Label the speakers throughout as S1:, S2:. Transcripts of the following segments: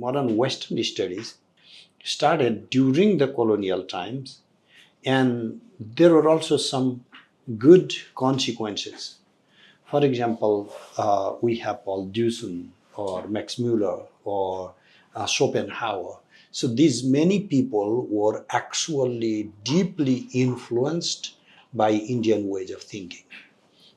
S1: modern Western studies started during the colonial times, and there were also some good consequences. For example, we have Paul Deussen or Max Müller or Schopenhauer. So these many people were actually deeply influenced by Indian ways of thinking.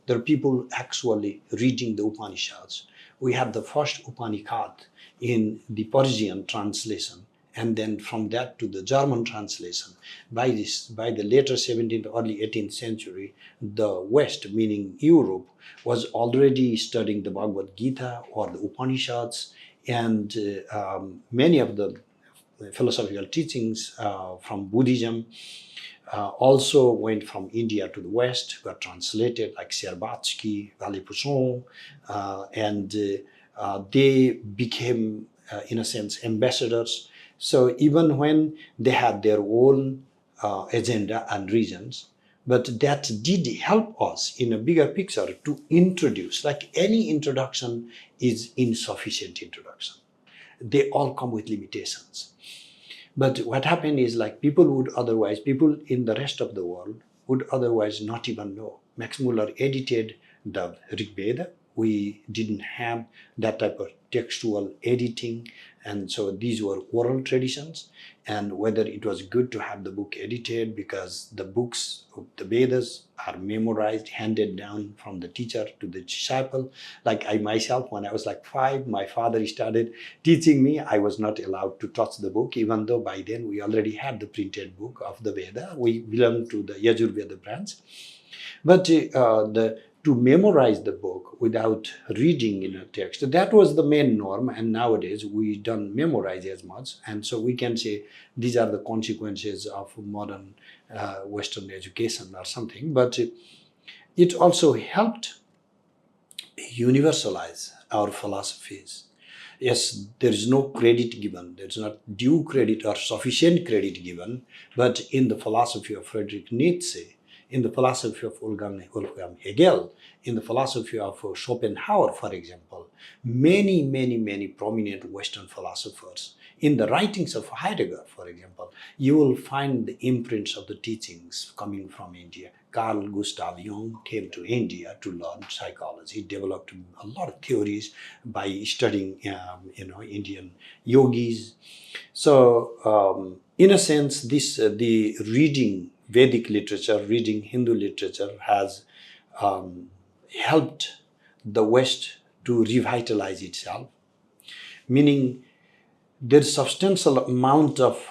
S1: There are people actually reading the Upanishads. We have the first Upanishad in the Persian translation, and then from that to the German translation. By the later 17th, early 18th century, the West, meaning Europe, was already studying the Bhagavad Gita or the Upanishads, and many of the philosophical teachings from Buddhism also went from India to the West, were translated like Sherbatsky, Vallée-Poussin, and they became, in a sense, ambassadors. So even when they had their own agenda and reasons, but that did help us in a bigger picture to introduce, like any introduction is insufficient introduction. They all come with limitations. But what happened is, like, people in the rest of the world would otherwise not even know. Max Müller edited the Rig Veda. We didn't have that type of textual editing, and so these were oral traditions. And whether it was good to have the book edited, because the books of the Vedas are memorized, handed down from the teacher to the disciple. Like I myself, when I was like 5, my father started teaching me. I was not allowed to touch the book, even though by then we already had the printed book of the Veda. We belonged to the Yajurveda branch. But to memorize the book without reading in a text, that was the main norm, and nowadays we don't memorize as much, and so we can say these are the consequences of modern Western education or something. But it also helped universalize our philosophies. Yes, there is no credit given, there is not due credit or sufficient credit given, but in the philosophy of Friedrich Nietzsche, in the philosophy of Wolfgang Hegel, in the philosophy of Schopenhauer, for example, many prominent Western philosophers, in the writings of Heidegger, for example, you will find the imprints of the teachings coming from India. Carl Gustav Jung came to India to learn psychology, developed a lot of theories by studying Indian yogis. So in a sense, the reading Vedic literature, reading Hindu literature has helped the West to revitalize itself, meaning there's substantial amount of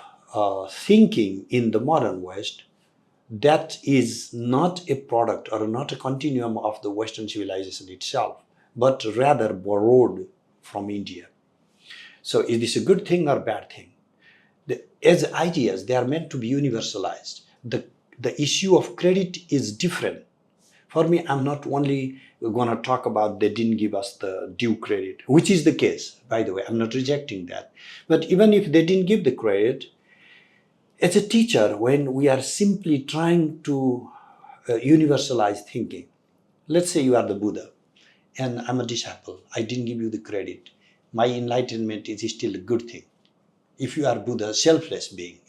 S1: thinking in the modern West that is not a product or not a continuum of the Western civilization itself, but rather borrowed from India. So is this a good thing or bad thing? As ideas, they are meant to be universalized. The issue of credit is different. For me, I'm not only going to talk about they didn't give us the due credit, which is the case, by the way. I'm not rejecting that. But even if they didn't give the credit, as a teacher, when we are simply trying to universalize thinking, let's say you are the Buddha and I'm a disciple, I didn't give you the credit. My enlightenment is still a good thing. If you are Buddha, selfless being,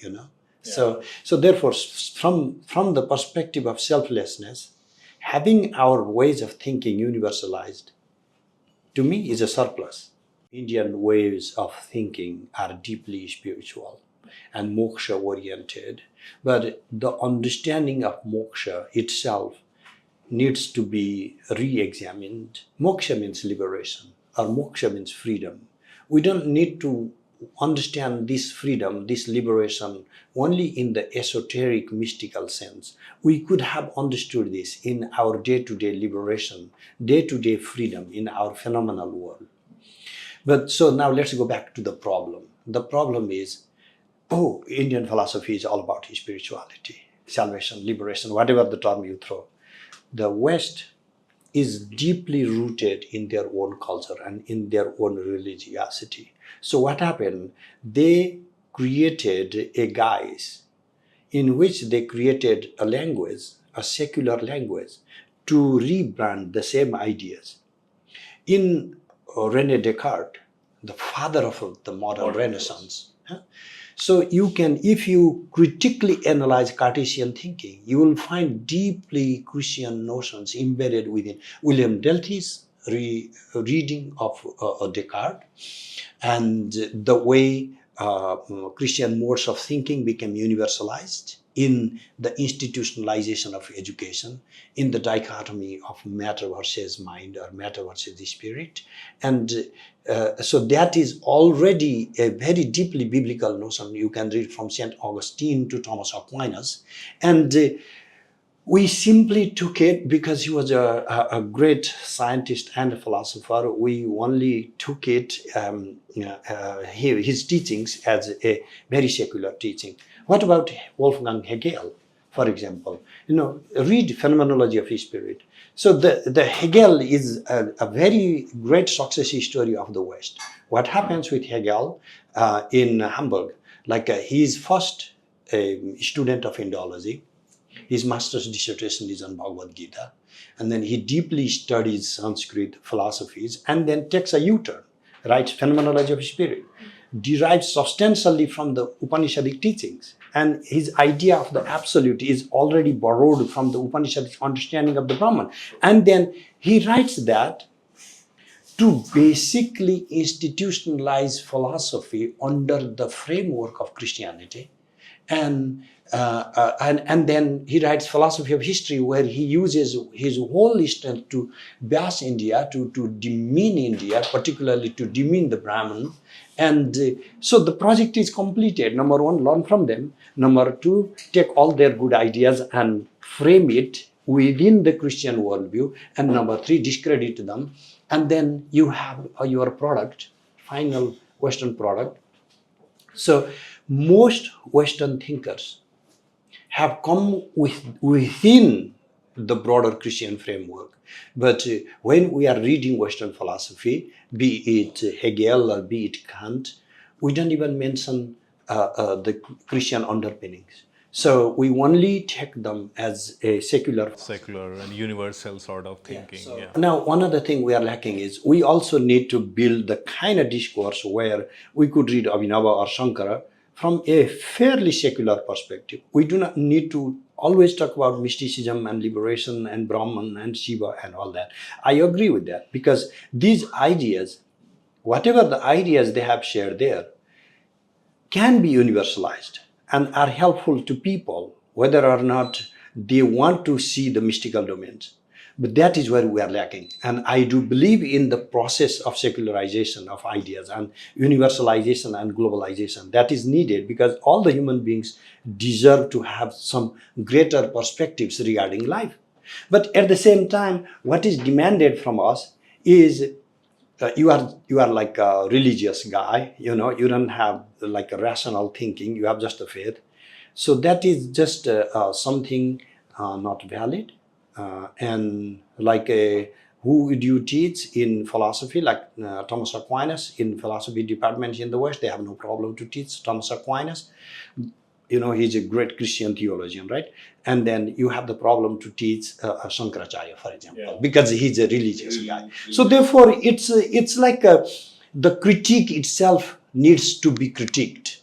S1: Yeah. So therefore, from the perspective of selflessness, having our ways of thinking universalized, to me, is a surplus. Indian ways of thinking are deeply spiritual and moksha-oriented, but the understanding of moksha itself needs to be re-examined. Moksha means liberation, or moksha means freedom. We don't need to understand this freedom, this liberation, only in the esoteric, mystical sense. We could have understood this in our day-to-day liberation, day-to-day freedom in our phenomenal world. But so now let's go back to the problem. The problem is, Indian philosophy is all about spirituality, salvation, liberation, whatever the term you throw. The West is deeply rooted in their own culture and in their own religiosity. So what happened? They created a guise in which they created a language, a secular language, to rebrand the same ideas. In René Descartes, the father of the modern Renaissance. So you can, if you critically analyze Cartesian thinking, you will find deeply Christian notions embedded within William Delty's reading of Descartes, and the way Christian modes of thinking became universalized in the institutionalization of education, in the dichotomy of matter versus mind or matter versus the spirit. And so that is already a very deeply biblical notion. You can read from St. Augustine to Thomas Aquinas. And we simply took it because he was a great scientist and a philosopher. We only took it, his teachings, as a very secular teaching. What about Wolfgang Hegel, for example? Read Phenomenology of Spirit. So the Hegel is a very great success story of the West. What happens with Hegel in Hamburg? He is first a student of Indology. His master's dissertation is on Bhagavad Gita. And then he deeply studies Sanskrit philosophies and then takes a U-turn, writes Phenomenology of Spirit, derives substantially from the Upanishadic teachings. And his idea of the absolute is already borrowed from the Upanishadic understanding of the Brahman. And then he writes that to basically institutionalize philosophy under the framework of Christianity. And then he writes Philosophy of History, where he uses his whole strength to bash India, to demean India, particularly to demean the Brahmin. And so the project is completed. Number one, learn from them. Number two, take all their good ideas and frame it within the Christian worldview. And number three, discredit them. And then you have your product, final Western product. So most Western thinkers have come within the broader Christian framework. But when we are reading Western philosophy, be it Hegel or be it Kant, we don't even mention the Christian underpinnings. So we only take them as a secular
S2: and universal sort of thinking.
S1: Now, one other thing we are lacking is we also need to build the kind of discourse where we could read Abhinava or Shankara from a fairly secular perspective. We do not need to always talk about mysticism and liberation and Brahman and Shiva and all that. I agree with that, because these ideas, whatever the ideas they have shared there, can be universalized and are helpful to people, whether or not they want to see the mystical domains. But that is where we are lacking. And I do believe in the process of secularization of ideas and universalization and globalization that is needed, because all the human beings deserve to have some greater perspectives regarding life. But at the same time, what is demanded from us is you are like a religious guy, you don't have like a rational thinking, you have just a faith. So that is just something not valid. And who would you teach in philosophy? Like Thomas Aquinas in philosophy departments in the West, they have no problem to teach Thomas Aquinas. He's a great Christian theologian, right? And then you have the problem to teach Shankaracharya, for example, because he's a religious guy. So therefore, it's like the critique itself needs to be critiqued.